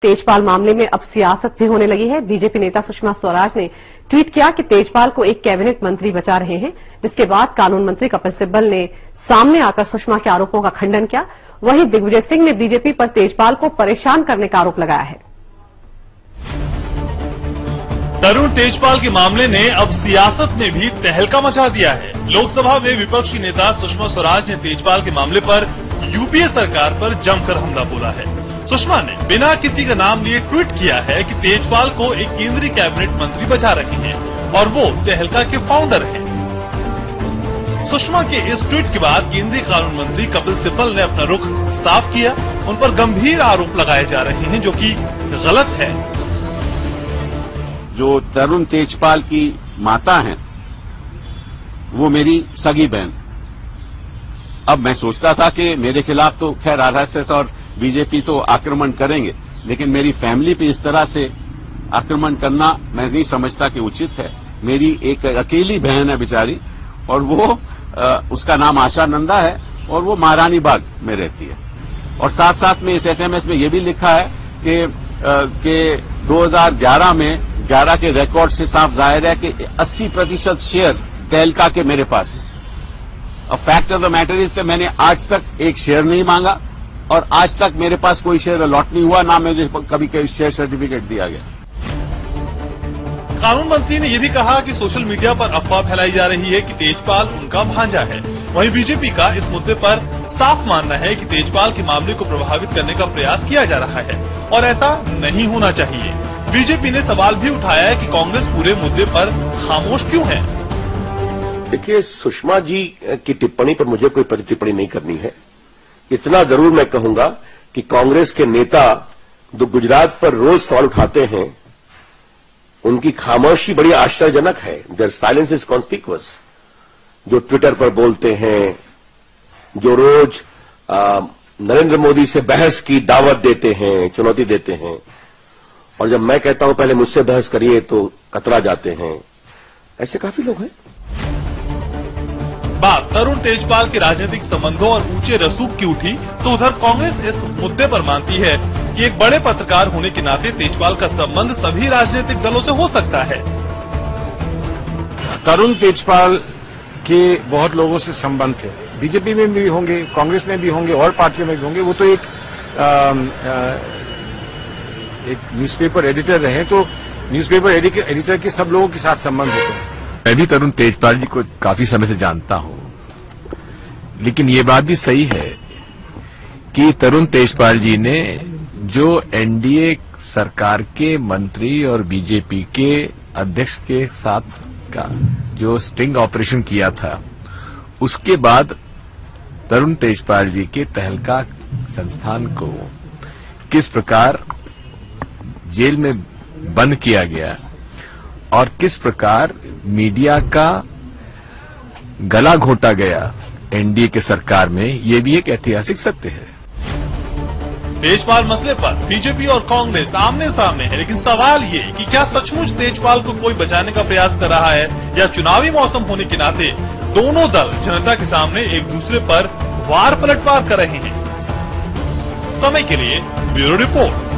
तेजपाल मामले में अब सियासत भी होने लगी है। बीजेपी नेता सुषमा स्वराज ने ट्वीट किया कि तेजपाल को एक कैबिनेट मंत्री बचा रहे हैं, जिसके बाद कानून मंत्री कपिल सिब्बल ने सामने आकर सुषमा के आरोपों का खंडन किया। वहीं दिग्विजय सिंह ने बीजेपी पर तेजपाल को परेशान करने का आरोप लगाया है। तरुण तेजपाल के मामले ने अब सियासत में भी तहलका मचा दिया है। लोकसभा में विपक्षी नेता सुषमा स्वराज ने तेजपाल के मामले पर यूपीए सरकार पर जमकर हमला बोला है। सुषमा ने बिना किसी का नाम लिए ट्वीट किया है कि तेजपाल को एक केंद्रीय कैबिनेट मंत्री बचा रहे हैं और वो तहलका के फाउंडर हैं। सुषमा के इस ट्वीट के बाद केंद्रीय कानून मंत्री कपिल सिब्बल ने अपना रुख साफ किया। उन पर गंभीर आरोप लगाए जा रहे हैं, जो कि गलत है। जो तरुण तेजपाल की माता हैं, वो मेरी सगी बहन। अब मैं सोचता था कि मेरे खिलाफ तो खैर आरएसएस और बीजेपी तो आक्रमण करेंगे, लेकिन मेरी फैमिली पे इस तरह से आक्रमण करना मैं नहीं समझता कि उचित है। मेरी एक अकेली बहन है बेचारी, और वो उसका नाम आशा नंदा है और वो महारानी बाग में रहती है। और साथ साथ में इस एसएमएस में ये भी लिखा है कि 2011 में 11 के रिकॉर्ड से साफ जाहिर है कि 80% शेयर तहलका के मेरे पास है। अब fact of the matter is कि मैंने आज तक एक शेयर नहीं मांगा और आज तक मेरे पास कोई शेयर अलॉट नहीं हुआ, ना मुझे कभी शेयर सर्टिफिकेट दिया गया। कानून मंत्री ने यह भी कहा कि सोशल मीडिया पर अफवाह फैलाई जा रही है कि तेजपाल उनका भांजा है। वहीं बीजेपी का इस मुद्दे पर साफ मानना है कि तेजपाल के मामले को प्रभावित करने का प्रयास किया जा रहा है और ऐसा नहीं होना चाहिए। बीजेपी ने सवाल भी उठाया है कि कांग्रेस पूरे मुद्दे पर खामोश क्यों है। देखिए, सुषमा जी की टिप्पणी पर मुझे कोई प्रति टिप्पणी नहीं करनी है। इतना जरूर मैं कहूंगा कि कांग्रेस के नेता जो गुजरात पर रोज सवाल उठाते हैं, उनकी खामोशी बड़ी आश्चर्यजनक है। There silence is conspicuous. जो ट्विटर पर बोलते हैं, जो रोज नरेंद्र मोदी से बहस की दावत देते हैं, चुनौती देते हैं, और जब मैं कहता हूं पहले मुझसे बहस करिए तो कतरा जाते हैं। ऐसे काफी लोग हैं। बात तरुण तेजपाल के राजनीतिक संबंधों और ऊंचे रसूख की उठी तो उधर कांग्रेस इस मुद्दे पर मानती है कि एक बड़े पत्रकार होने के नाते तेजपाल का संबंध सभी राजनीतिक दलों से हो सकता है। तरुण तेजपाल के बहुत लोगों से संबंध थे, बीजेपी में भी होंगे, कांग्रेस में भी होंगे और पार्टियों में भी होंगे। वो तो एक न्यूज़पेपर एडिटर रहे, तो न्यूज़पेपर एडिटर के सब लोगों के साथ संबंध होते हैं। मैं भी तरुण तेजपाल जी को काफी समय से जानता हूं, लेकिन ये बात भी सही है कि तरुण तेजपाल जी ने जो एनडीए सरकार के मंत्री और बीजेपी के अध्यक्ष के साथ का जो स्टिंग ऑपरेशन किया था, उसके बाद तरुण तेजपाल जी के तहलका संस्थान को किस प्रकार जेल में बंद किया गया और किस प्रकार मीडिया का गला घोटा गया एनडीए के सरकार में, ये भी एक ऐतिहासिक सत्य है। तेजपाल मसले पर बीजेपी और कांग्रेस आमने सामने है, लेकिन सवाल ये कि क्या सचमुच तेजपाल को कोई बचाने का प्रयास कर रहा है या चुनावी मौसम होने के नाते दोनों दल जनता के सामने एक दूसरे पर वार पलटवार कर रहे हैं। समय के लिए ब्यूरो रिपोर्ट।